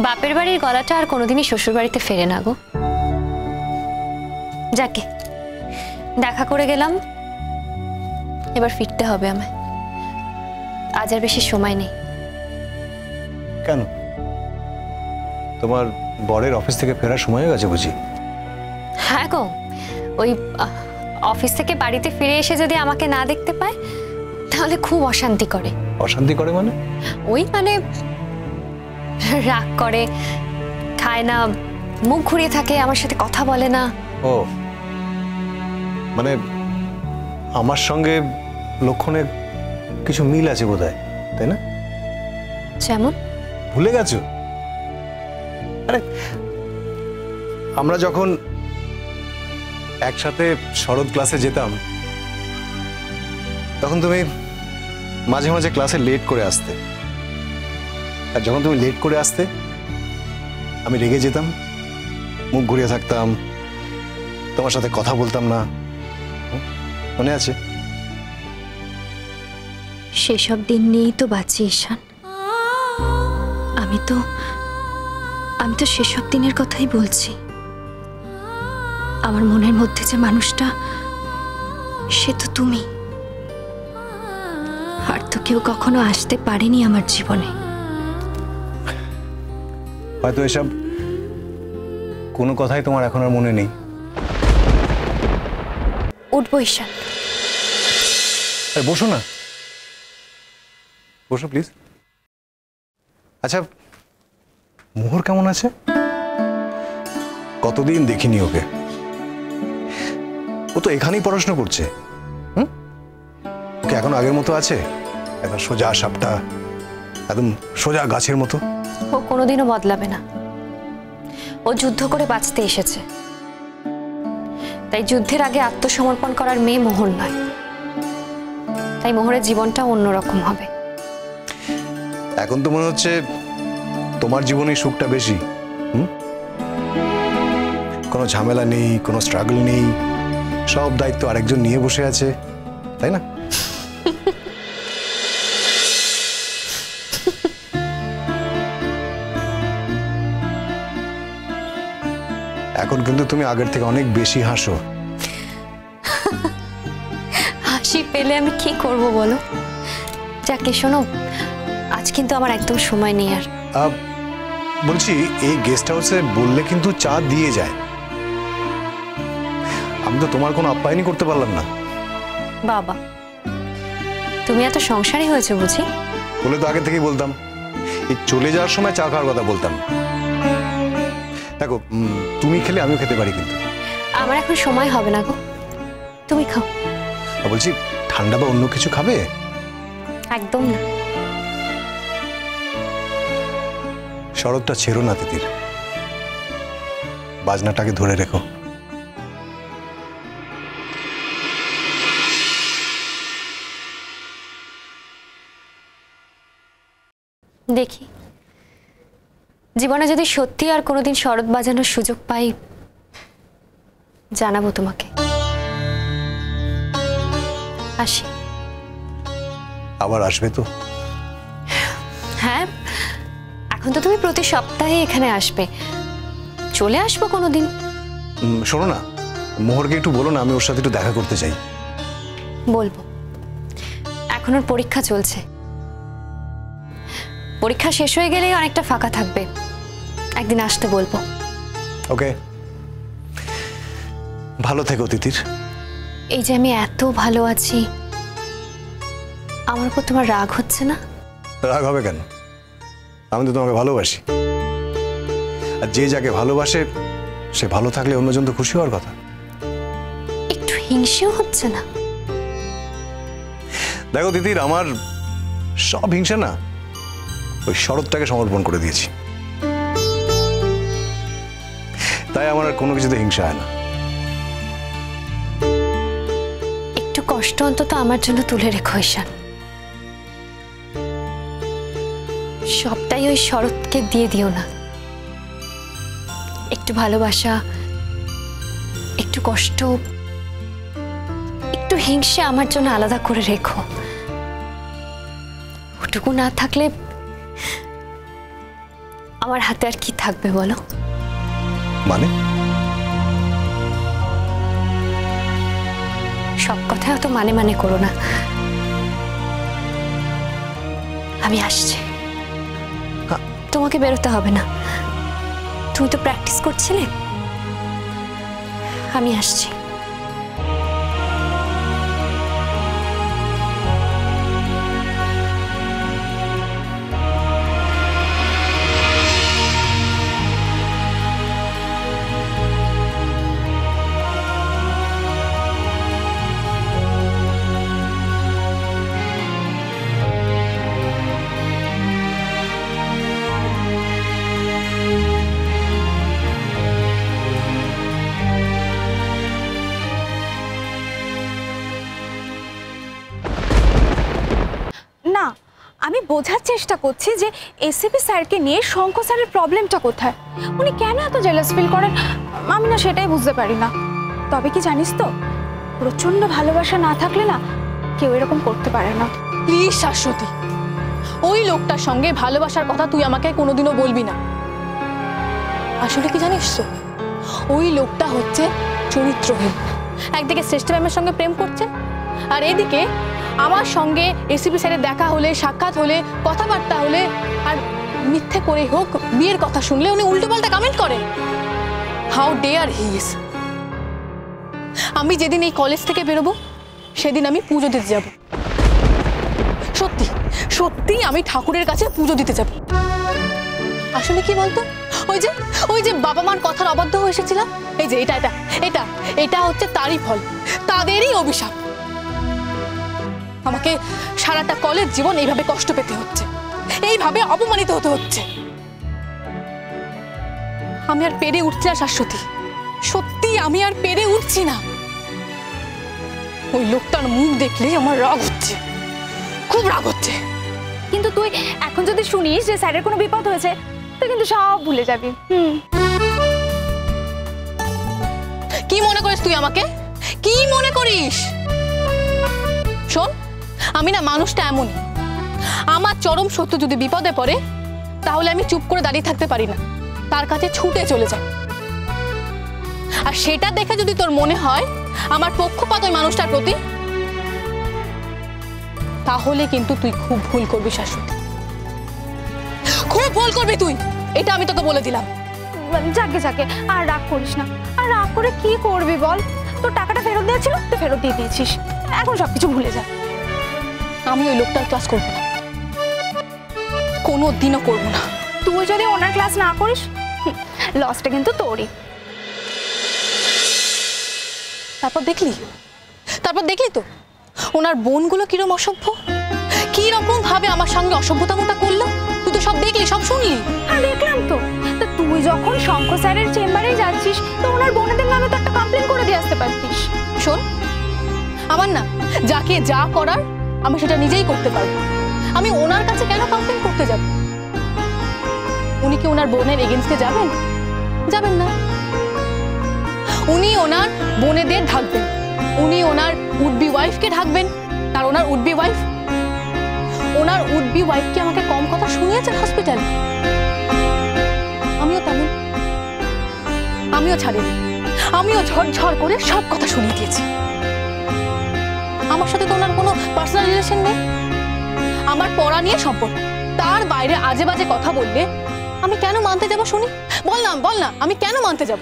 বাপের বাড়ির গলাটা আর কোনোদিনই শ্বশুর বাড়িতে ফেরে না গো। যাকে দেখা করে গেলাম, এবার ফিরতে হবে আমায়। আজ আর বেশি সময় নেই। কেন, তোমার বরের অফিস থেকে ফেরার সময় হয়ে গেছে বুঝি? হ্যাঁ গো, ওই অফিস থেকে বাড়িতে ফিরে এসে যদি আমাকে না দেখতে পায় তাহলে খুব অশান্তি করে। অশান্তি করে মানে? ওই মানে রাগ করে, খায় না, মুখ ঘুরিয়ে থাকে, আমার সাথে কথা বলে না। ও মানে আমার সঙ্গে লক্ষণে কিছু মিল আছে বোধহয়, তাই না? যেমন? ভুলে গেছো? আরে আমরা যখন একসাথে শরৎ ক্লাসে যেতাম তখন তুমি মাঝে মাঝে ক্লাসে লেট করে আসতে, আর যখন তুমি লেট করে আসতে আমি রেগে যেতাম, মুখ ঘুরিয়ে থাকতাম, তোমার সাথে কথা বলতাম না। মনে আছে? সেসব দিন নিয়েই তো বাঁচি ঈশান। আমি তো সেসব দিনের কথাই বলছি। আমার মনের মধ্যে যে মানুষটা, সে তো তুমি। আর তো কেউ কখনো আসতে পারেনি আমার জীবনে। হয়তো এসব কোনো কথাই তোমার এখন আর মনে নেই। উঠবো ঈশান। বসো না, বসো প্লিজ। আচ্ছা, মোহর কেমন আছে? কতদিন দেখিনি ওকে। ও তো এখানেই পড়াশোনা করছে। ওকে এখন আগের মতো আছে? একদম সোজা সাপটা, একদম সোজা গাছের মতো? ও কোনোদিনও বদলাবে না। ও যুদ্ধ করে বাঁচতে এসেছে, তাই যুদ্ধের আগে আত্মসমর্পণ করার মেয়ে মোহর নয়। তাই মোহরের জীবনটা অন্যরকম হবে। এখন তো মনে হচ্ছে তোমার জীবনে সুখটা বেশি। কোনো ঝামেলা নেই, কোনো স্ট্রাগল নেই, সব দায়িত্ব আরেকজন নিয়ে বসে আছে, তাই না? এখন কিন্তু তুমি আগের থেকে অনেক বেশি হাসো। হাসি পেলে আমি কি করব বলো? যাকে শোনো, আজ কিন্তু আমার একদম সময় নেই আর। বলছি, এই গেস্ট হাউসে বললে কিন্তু চা দিয়ে যায়। আমি তো তোমার কোনো আপ্যায়নই করতে পারলাম না। বাবা, তুমি এত সংসারী হয়েছে বুঝি? বলে তো আগে থেকেই বলতাম, এই চলে যাওয়ার সময় চা খাওয়ার কথা বলতাম। দেখো, তুমি খেলে আমিও খেতে পারি, কিন্তু আমার এখন সময় হবে না গো, তুমি খাও। বলছি, ঠান্ডা বা অন্য কিছু খাবে? একদম না। শরৎটা ছেড়ো না তিতির, বাজনাটাকে ধরে রেখো। দেখি, জীবনে যদি সত্যি আর কোনোদিন শরৎ বাজানোর সুযোগ পাই, জানাবো তোমাকে। আসি। আবার আসবে তো? হ্যাঁ, এখন তো তুমি প্রতি সপ্তাহে এখানে আসবে, চলে আসবো কোনোদিন। শোনো না, মোহরকে একটু বলো না, আমি ওর সাথে একটু দেখা করতে চাই। বলবো। এখন ওর পরীক্ষা চলছে, পরীক্ষা শেষ হয়ে গেলেই অনেকটা ফাঁকা থাকবে, একদিন আসতে বলবো। ওকে, ভালো থেকো তিতির। এই যে আমি এত ভালো আছি, আমার উপর তোমার রাগ হচ্ছে না? রাগ হবে কেন? আমি তো তোমাকে ভালোবাসি, আর যে যাকে ভালোবাসে সে ভালো থাকলে অন্যজন তো খুশি হওয়ার কথা। একটু হিংসেও হচ্ছে না? দেখো তিতির, আমার সব হিংসা না ওই শরৎটাকে সমর্পণ করে দিয়েছি, তাই আমার আর কোনো কিছুতে হিংসা হয় না। একটু কষ্ট অন্তত আমার জন্য তুলে রেখো ঈশান। সবটাই ওই শরৎকে দিয়ে দিও না। একটু ভালোবাসা, একটু কষ্ট, একটু হিংসে আমার জন্য আলাদা করে রেখো। ওটুকু না থাকলে আমার হাতে আর কি থাকবে বলো? মানে? সব কথা তো মানে মানে করো না। আমি আসছি, তোমাকে বেরোতে হবে না, তুমি তো প্র্যাকটিস করছিলে। আমি আসছি। না, আমি বোঝার চেষ্টা করছি যে এসিপি স্যারকে নিয়ে শঙ্খ স্যারের প্রবলেমটা কোথায়, উনি কেন এত জেলাস ফিল করেন, আমি না সেটাই বুঝতে পারি না। তবে কি জানিস তো, প্রচন্ড ভালোবাসা না থাকলে না কেউ এরকম করতে পারে না। প্লিজ শাশ্বতী, ওই লোকটার সঙ্গে ভালোবাসার কথা তুই আমাকে কোনোদিনও বলবি না। আসলে কি জানিস তো, ওই লোকটা হচ্ছে চরিত্রহীন। একদিকে শ্রেষ্ঠ ম্যামের সঙ্গে প্রেম করছে, আর এদিকে আমার সঙ্গে এসিপি স্যারের দেখা হলে, সাক্ষাৎ হলে, কথাবার্তা হলে, আর মিথ্যে করে হোক বিয়ের কথা শুনলে উনি উল্টোপাল্টা কমেন্ট করেন। How dare he is. আমি যেদিন এই কলেজ থেকে বেরোবো সেদিন আমি পুজো দিতে যাব। সত্যি সত্যি আমি ঠাকুরের কাছে পুজো দিতে যাব। আসলে কি বলতো, ওই যে বাবা মার কথার অবাধ্য হয়ে এসেছিলাম, এই যে এটা এটা এটা এটা হচ্ছে তারই ফল, তাদেরই অভিশাপ। আমাকে সারাটা কলেজ জীবন এইভাবে কষ্ট পেতে হচ্ছে, এইভাবে অপমানিত হতে হচ্ছে। আমি আর পেরে উঠছি না শাশ্বতী, সত্যি আমি আর পেরে উঠছি না। ওই লোকটার মুখ দেখলে আমার রাগ হচ্ছে, খুব রাগ হচ্ছে। কিন্তু তুই এখন যদি শুনিস যে স্যারের কোনো বিপদ হয়েছে, তুই কিন্তু সব ভুলে যাবি। কি মনে করিস তুই আমাকে? কি মনে করিস? শোন, আমি না মানুষটা এমনই, আমার চরম সত্য যদি বিপদে পড়ে তাহলে আমি চুপ করে দাঁড়িয়ে থাকতে পারি না, তার কাছে ছুটে চলে যাই। আর সেটা দেখে যদি তোর মনে হয় আমার পক্ষপাত ওই মানুষটার প্রতি, তাহলে কিন্তু তুই খুব ভুল করবি শাশ্বতী, খুব ভুল করবি তুই, এটা আমি তোকে বলে দিলাম। যাকে যাকে আর রাগ করিস না। আর রাগ করে কি করবি বল, তোর টাকাটা ফেরত দেওয়া ছিল, তুই ফেরত দিয়ে দিয়েছিস, এখন সবকিছু ভুলে যা। আমি ওই লোকটার ক্লাস করবো না, কোনো দিনও করবো না। তুই যদি ওনার ক্লাস না করিস, লসটা কিন্তু তোরই। তারপর দেখলি তো ওনার বোনগুলো কিরকম অসভ্য, কিরকম ভাবে আমার সঙ্গে অসভ্যতামটা করলো। তুই তো সব দেখলি, সব শুনলি। হ্যাঁ দেখলাম তো। তো তুই যখন শঙ্খ স্যারের চেম্বারে যাচ্ছিস, তো ওনার বোনেদের নামে তো একটা কমপ্লেন করে দিয়ে আসতে পারতিস। শোন, আমার না যাকে যা করার আমি সেটা নিজেই করতে পারবো। আমি ওনার কাছে কেন কমপ্লেন করতে যাব? উনি কি ওনার বোনের এগেইনস্টে যাবেন? যাবেন না। উনি ওনার বোনেদের ঢাকবেন, উনি ওনার উড বি ওয়াইফকে ঢাকবেন। আর ওনার উড বি ওয়াইফকে আমাকে কম কথা শুনিয়েছেন হসপিটালে। আমিও তেমন, আমিও ছাড়িনি, আমিও ঝড় করে সব কথা শুনিয়ে দিয়েছি। আমার সাথে তো ওনার কোনো পার্সোনাল রিলেশন নেই, আমার পড়া নিয়ে সম্পর্ক। তার বাইরে আজে বাজে কথা বললে আমি কেন মানতে যাব? শুনি, বল না আমি কেন মানতে যাব?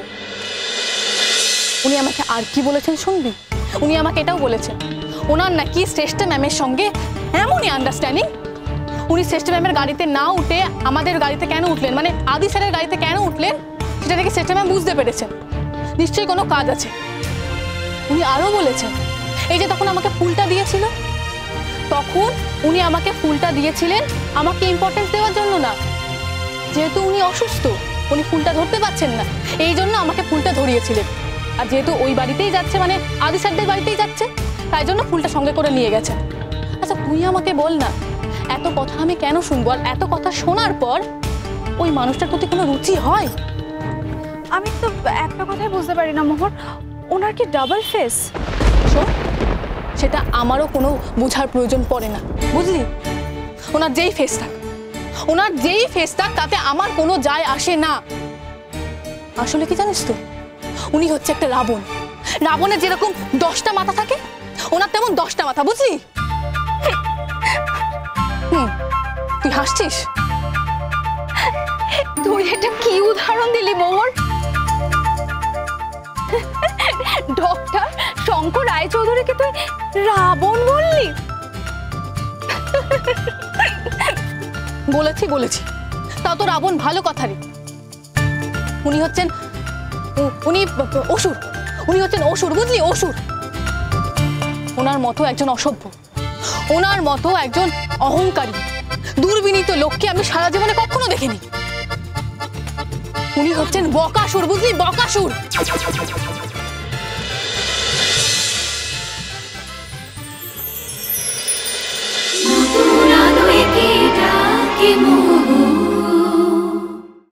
উনি আমাকে আর কি বলেছেন শুনবি? উনি আমাকে এটাও বলেছেন ওনার নাকি শ্রেষ্ঠ ম্যামের সঙ্গে এমনই আন্ডারস্ট্যান্ডিং, উনি শ্রেষ্ঠ ম্যামের গাড়িতে না উঠে আমাদের গাড়িতে কেন উঠলেন, মানে আদি স্যারের গাড়িতে কেন উঠলেন, সেটা নাকি শ্রেষ্ঠ ম্যাম বুঝতে পেরেছেন। নিশ্চয়ই কোনো কাজ আছে। উনি আরও বলেছেন, এই যে তখন আমাকে ফুলটা দিয়েছিল, তখন উনি আমাকে ফুলটা দিয়েছিলেন আমাকে ইম্পর্টেন্স দেওয়ার জন্য না। যেহেতু উনি অসুস্থ, উনি ফুলটা ধরতে পারছেন না, এই জন্য আমাকে ফুলটা ধরিয়েছিলেন। আর যেহেতু ওই বাড়িতেই যাচ্ছে, মানে আদি স্যারদের বাড়িতেই যাচ্ছে, তাই জন্য ফুলটা সঙ্গে করে নিয়ে গেছেন। আচ্ছা তুই আমাকে বল না, এত কথা আমি কেন শুনবো? আর এত কথা শোনার পর ওই মানুষটার প্রতি কোনো রুচি হয়? আমি তো একটা কথাই বুঝতে পারি না মোহর, ওনার কি ডাবল ফেস? শোন, সেটা আমারও কোনো বোঝার প্রয়োজন পড়ে না, বুঝলি? ওনার যেই ফেস থাক, ওনার যেই ফেস থাক তাতে আমার কোনো যায় আসে না। আসলে কি জানিস তো, উনি হচ্ছে একটা রাবণ। রাবণের যেরকম 10টা মাথা থাকে, ওনার তেমন 10টা মাথা, বুঝলি? তুই হাসছিস? তুই এটা কি উদাহরণ দিলি মোহর? ডক্টর শঙ্কর রায়চৌধুরীকে তুই রাবণ বললি? বলেছি, তাও তো রাবণ ভালো কথা রে। উনি হচ্ছেন অসুর। উনি হচ্ছেন অসুর, বুঝলি? অসুর। ওনার মতো একজন অসভ্য, ওনার মতো একজন অহংকারী দুর্বিনীত লোককে আমি সারা জীবনে কখনো দেখিনি। উনি হচ্ছেন বকাসুর, বুঝলি? বকাসুর।